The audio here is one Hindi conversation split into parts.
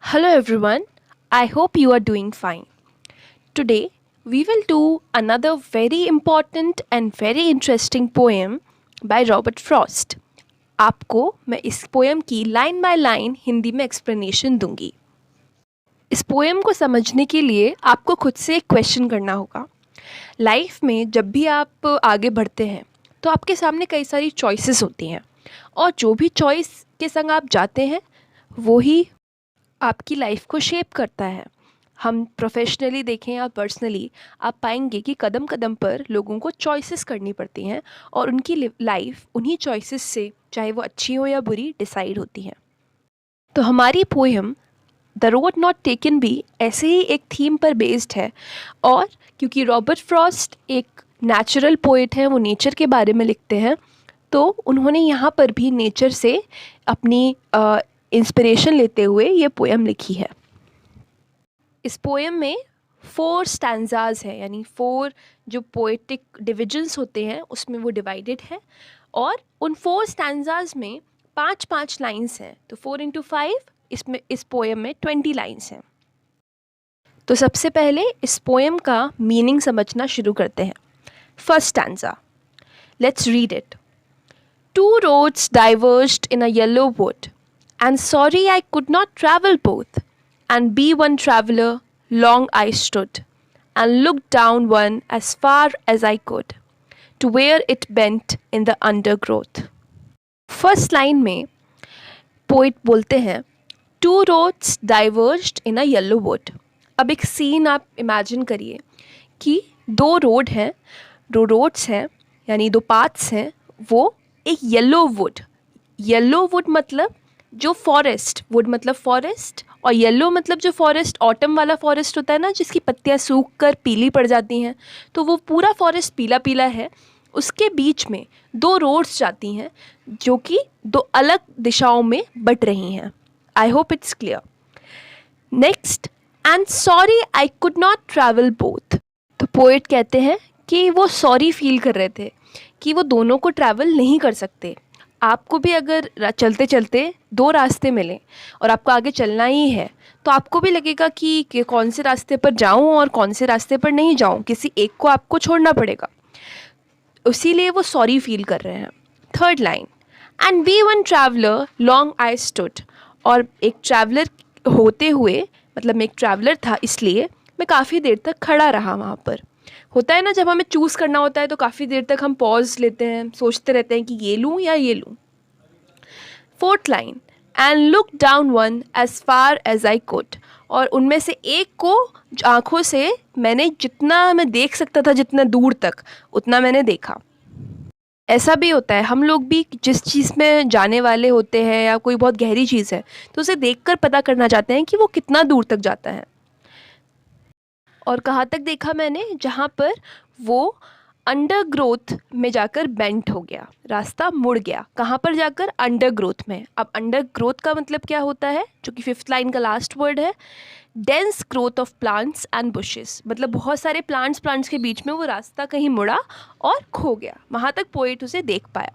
Hello everyone, I hope you are doing fine. Today we will do another very important and very interesting poem by Robert Frost. आपको मैं इस पोएम की लाइन बाय लाइन हिंदी में एक्सप्लेनेशन दूंगी. इस पोएम को समझने के लिए आपको खुद से एक क्वेश्चन करना होगा. लाइफ में जब भी आप आगे बढ़ते हैं तो आपके सामने कई सारी चॉइसेस होती हैं और जो भी चॉइस के संग आप जाते हैं वो ही आपकी लाइफ को शेप करता है. हम प्रोफेशनली देखें या पर्सनली, आप पाएंगे कि कदम कदम पर लोगों को चॉइसेस करनी पड़ती हैं और उनकी लाइफ उन्हीं चॉइसेस से, चाहे वो अच्छी हो या बुरी, डिसाइड होती है. तो हमारी poem the road not taken भी ऐसे ही एक थीम पर बेस्ड है. और क्योंकि रॉबर्ट फ्रॉस्ट एक नेचुरल पोइट हैं, वो नेचर के बारे में लिखते हैं, तो उन्होंने यहाँ पर भी नेचर से अपनी इंस्पिरेशन लेते हुए ये पोएम लिखी है. इस पोएम में 4 स्टैंजाज हैं, यानी 4 जो पोएटिक डिविजन्स होते हैं उसमें वो डिवाइडेड है. और उन 4 स्टैंजाज में 5-5 लाइन्स हैं, तो 4 इंटू 5 इसमें इस पोएम में 20 लाइन्स हैं. तो सबसे पहले इस पोएम का मीनिंग समझना शुरू करते हैं. First stanza, let's read it. 2 roads diverged in a yellow wood, and sorry I could not travel both. And be one traveller, long I stood, and looked down one as far as I could, to where it bent in the undergrowth. First line में पोइट बोलते हैं 2 roads diverged in a yellow wood. अब एक सीन आप इमेजिन करिए कि 2 रोड हैं, 2 रोड्स हैं, यानी 2 पाथ्स हैं, वो एक येलो वुड मतलब जो फॉरेस्ट, वुड मतलब फॉरेस्ट, और येलो मतलब जो फॉरेस्ट ऑटम वाला फॉरेस्ट होता है ना, जिसकी पत्तियां सूख कर पीली पड़ जाती हैं, तो वो पूरा फॉरेस्ट पीला पीला है. उसके बीच में 2 रोड्स जाती हैं जो कि 2 अलग दिशाओं में बट रही हैं. I hope it's clear. Next, and sorry I could not travel both. तो पोएट कहते हैं कि वो सॉरी फील कर रहे थे कि वो दोनों को ट्रैवल नहीं कर सकते. आपको भी अगर चलते चलते 2 रास्ते मिलें और आपको आगे चलना ही है, तो आपको भी लगेगा कि कौन से रास्ते पर जाऊं और कौन से रास्ते पर नहीं जाऊं, किसी एक को आपको छोड़ना पड़ेगा. इसीलिए वो सॉरी फील कर रहे हैं. Third line, and be one traveller long I stood. और एक ट्रैवलर होते हुए, मतलब मैं एक ट्रैवलर था इसलिए मैं काफ़ी देर तक खड़ा रहा वहाँ पर. होता है ना, जब हमें चूज़ करना होता है तो काफ़ी देर तक हम पॉज लेते हैं, सोचते रहते हैं कि ये लूँ या ये लूँ. Fourth line, and look down one as far as I could. और उनमें से एक को आँखों से मैंने जितना मैं देख सकता था, जितना दूर तक, उतना मैंने देखा. ऐसा भी होता है, हम लोग भी जिस चीज़ में जाने वाले होते हैं या कोई बहुत गहरी चीज़ है तो उसे देखकर पता करना चाहते हैं कि वो कितना दूर तक जाता है. और कहाँ तक देखा मैंने, जहाँ पर वो अंडर ग्रोथ में जाकर बेंट हो गया, रास्ता मुड़ गया. कहाँ पर जाकर? अंडर ग्रोथ में. अब अंडर ग्रोथ का मतलब क्या होता है, जो कि 5th लाइन का लास्ट वर्ड है, dense growth of plants and bushes. मतलब बहुत सारे प्लांट्स के बीच में वो रास्ता कहीं मुड़ा और खो गया. वहाँ तक पोएट उसे देख पाया.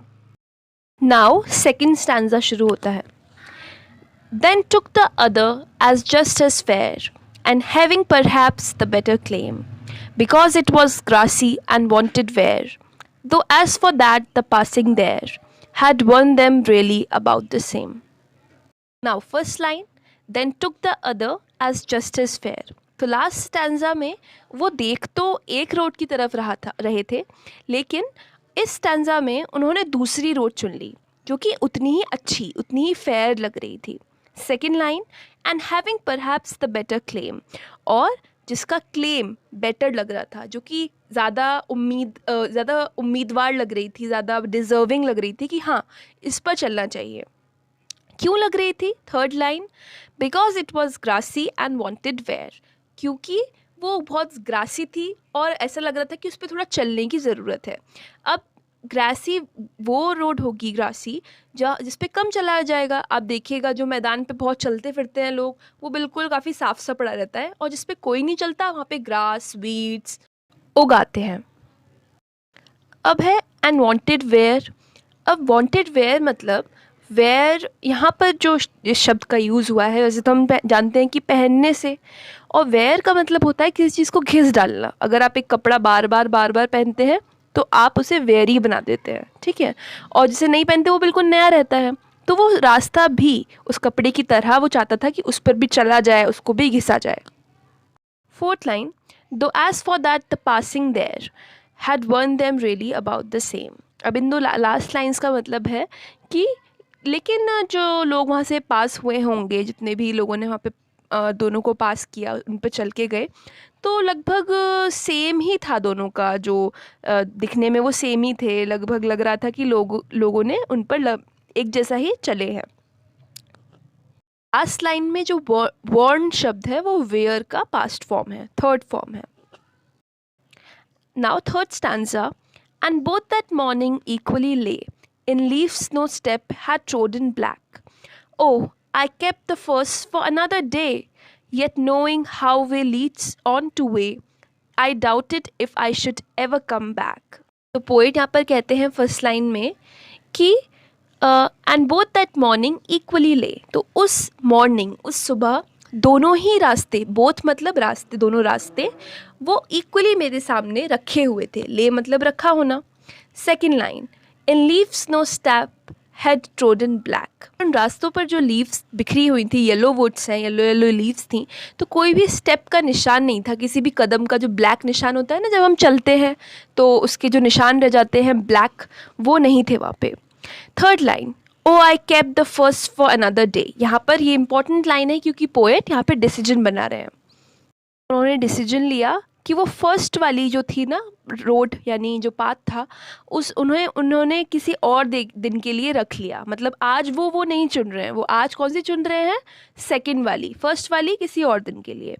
नाउ सेकेंड स्टैंजा शुरू होता है. Then took the other as just as fair, and having perhaps the better claim, because it was grassy and wanted wear, though as for that the passing there had won them really about the same. Now first line, then took the other as just as fair. तो लास्ट स्टैंजा में वो देख तो एक रोड की तरफ रहे थे, लेकिन इस स्टैंजा में उन्होंने दूसरी रोड चुन ली जो कि उतनी ही अच्छी, उतनी ही फेयर लग रही थी. Second line, and having perhaps the better claim. और जिसका क्लेम बेटर लग रहा था, जो कि ज़्यादा उम्मीदवार लग रही थी, ज़्यादा डिज़र्विंग लग रही थी कि हाँ, इस पर चलना चाहिए. क्यों लग रही थी? Third line, because it was grassy and wanted wear. क्योंकि वो बहुत ग्रासी थी और ऐसा लग रहा था कि उस पर थोड़ा चलने की ज़रूरत है. अब ग्रासी वो रोड होगी, ग्रासी, जिस पे कम चलाया जाएगा. आप देखिएगा जो मैदान पे बहुत चलते फिरते हैं लोग, वो बिल्कुल काफ़ी साफ सा पड़ा रहता है, और जिस पे कोई नहीं चलता वहाँ पे ग्रास, वीड्स उगाते हैं. अब है एंड वांटेड वेयर. अब वांटेड वेयर मतलब वेयर यहाँ पर जो इस शब्द का यूज़ हुआ है, वैसे तो हम जानते हैं कि पहनने से, और वेयर का मतलब होता है किसी चीज़ को घिस डालना। अगर आप एक कपड़ा बार बार पहनते हैं तो आप उसे वेयरी बना देते हैं, ठीक है। और जिसे नहीं पहनते वो बिल्कुल नया रहता है। तो वो रास्ता भी उस कपड़े की तरह वो चाहता था कि उस पर भी चला जाए, उसको भी घिसा जाए। Fourth line, though as for that the passing there had worn them really about the same. अब इन दो लास्ट लाइन्स का मतलब है कि लेकिन जो लोग वहाँ से पास हुए होंगे, जितने भी लोगों ने वहाँ पे दोनों को पास किया, उन पे चल के गए, तो लगभग सेम ही था दोनों का, जो दिखने में वो सेम ही थे। लगभग लग रहा था कि लोगों ने उन पर एक जैसा ही चले हैं। लास्ट लाइन में जो वर्न शब्द है वो वेयर का पास्ट फॉर्म है, थर्ड फॉर्म है। Now third stanza, and both that morning equally ले in leaves no step had trodden black. Oh, I kept the first for another day, yet knowing how way leads on to way, I doubted if I should ever come back. तो पोएट यहाँ पर कहते हैं फर्स्ट लाइन में कि and both that morning equally ले, तो उस मॉर्निंग, उस सुबह दोनों ही रास्ते, बोथ मतलब रास्ते, दोनों रास्ते वो इक्वली मेरे सामने रखे हुए थे। ले मतलब रखा होना। Second line, in leaves no step had trodden black. उन रास्तों पर जो लीव्स बिखरी हुई थी, येलो वुड्स हैं, येलो येलो लीव्स थी, तो कोई भी स्टेप का निशान नहीं था, किसी भी कदम का जो ब्लैक निशान होता है ना, जब हम चलते हैं तो उसके जो निशान रह जाते हैं ब्लैक, वो नहीं थे वहाँ पे। Third line, oh I kept the first for another day. यहाँ पर ये इंपॉर्टेंट लाइन है क्योंकि पोएट यहाँ पे डिसीजन बना रहे हैं। उन्होंने डिसीजन लिया कि वो फर्स्ट वाली जो थी ना रोड, यानी जो पाथ था, उन्होंने किसी और दिन के लिए रख लिया। मतलब आज वो नहीं चुन रहे हैं, वो आज कौन सी चुन रहे हैं, सेकंड वाली, फर्स्ट वाली किसी और दिन के लिए।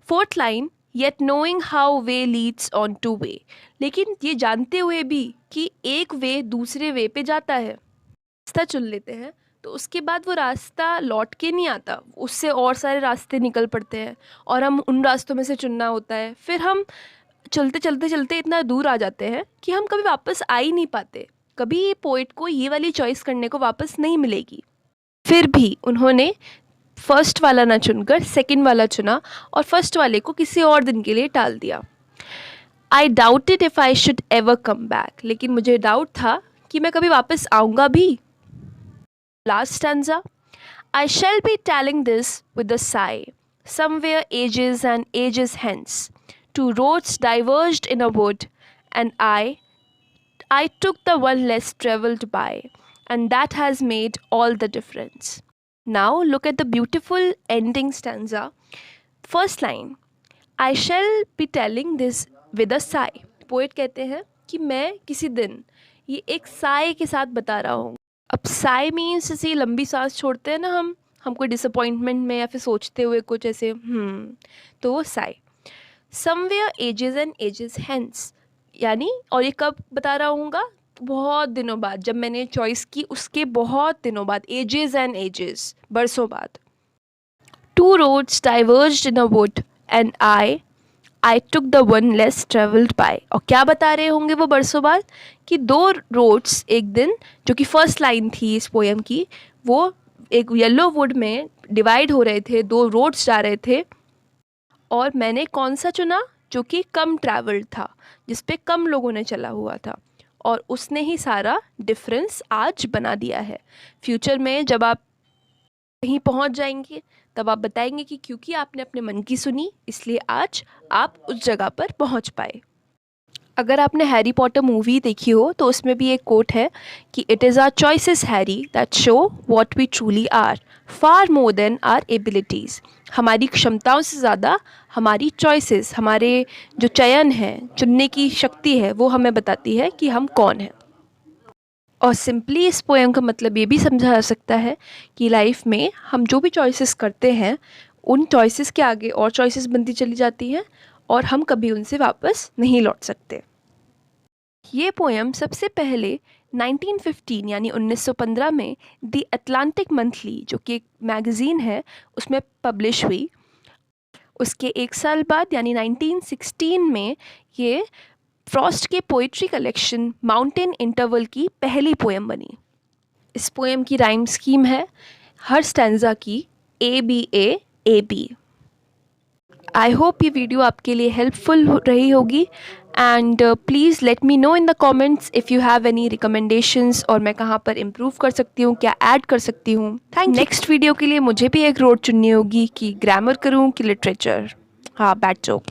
Fourth line, yet knowing how way Leeds on two way, लेकिन ये जानते हुए भी कि एक वे दूसरे वे पे जाता है। रास्ता चुन लेते हैं तो उसके बाद वो रास्ता लौट के नहीं आता, उससे और सारे रास्ते निकल पड़ते हैं और हम उन रास्तों में से चुनना होता है। फिर हम चलते चलते चलते इतना दूर आ जाते हैं कि हम कभी वापस आ ही नहीं पाते। कभी पोएट को ये वाली चॉइस करने को वापस नहीं मिलेगी। फिर भी उन्होंने फर्स्ट वाला ना चुनकर सेकंड वाला चुना और फर्स्ट वाले को किसी और दिन के लिए टाल दिया। आई doubted if I should ever come back, लेकिन मुझे डाउट था कि मैं कभी वापस आऊँगा भी। Last stanza, I shall be telling this with a sigh, somewhere ages and ages hence, two roads diverged in a wood, and I took the one less travelled by, and that has made all the difference. Now look at the beautiful ending stanza. First line, I shall be telling this with a sigh. Poet कहते हैं कि मैं किसी दिन ये एक साय के साथ बता रहा हूँ। अब साय मीन्स ऐसे लंबी सांस छोड़ते हैं ना हम कोई डिसअपॉइंटमेंट में या फिर सोचते हुए कुछ ऐसे तो वो sigh. Somewhere ages and ages hence, यानी और ये कब बता रहा हूँगा, बहुत दिनों बाद, जब मैंने चॉइस की उसके बहुत दिनों बाद, एजेस एंड एजेस, बरसों बाद। Two roads diverged in a wood and I took the one less travelled by. और क्या बता रहे होंगे वो बरसों बाद, कि दो रोड्स एक दिन, जो कि फर्स्ट लाइन थी इस पोएम की, वो एक येलो वुड में डिवाइड हो रहे थे, दो रोड्स जा रहे थे, और मैंने कौन सा चुना, जो कि कम ट्रैवल्ड था, जिस पे कम लोगों ने चला हुआ था, और उसने ही सारा डिफरेंस आज बना दिया है। फ्यूचर में जब आप कहीं पहुंच जाएंगे तब आप बताएंगे कि क्योंकि आपने अपने मन की सुनी, इसलिए आज आप उस जगह पर पहुंच पाए। अगर आपने हैरी पॉटर मूवी देखी हो तो उसमें भी एक कोट है कि it is our choices Harry that show what we truly are, far more than our abilities. हमारी क्षमताओं से ज़्यादा हमारी चॉइसेस, हमारे जो चयन है, चुनने की शक्ति है, वो हमें बताती है कि हम कौन हैं। और सिंपली इस पोएम का मतलब ये भी समझा जा सकता है कि लाइफ में हम जो भी चॉइसेस करते हैं, उन चॉइसेस के आगे और चॉइसेस बनती चली जाती हैं और हम कभी उनसे वापस नहीं लौट सकते। ये पोएम सबसे पहले 1915 यानी 1915 में द अटलांटिक मंथली, जो कि एक मैगज़ीन है, उसमें पब्लिश हुई। उसके एक साल बाद यानी 1916 में ये फ्रॉस्ट के पोइट्री कलेक्शन माउंटेन इंटरवल की पहली पोएम बनी। इस पोएम की राइम स्कीम है हर स्टैंजा की A-B-A-A-B। आई होप ये वीडियो आपके लिए हेल्पफुल रही होगी and please let me know in the comments if you have any recommendations और मैं कहाँ पर इम्प्रूव कर सकती हूँ, क्या ऐड कर सकती हूँ। थैंक नेक्स्ट वीडियो के लिए मुझे भी एक रोड चुननी होगी कि ग्रामर करूँ कि लिटरेचर। हाँ, बैड जोक।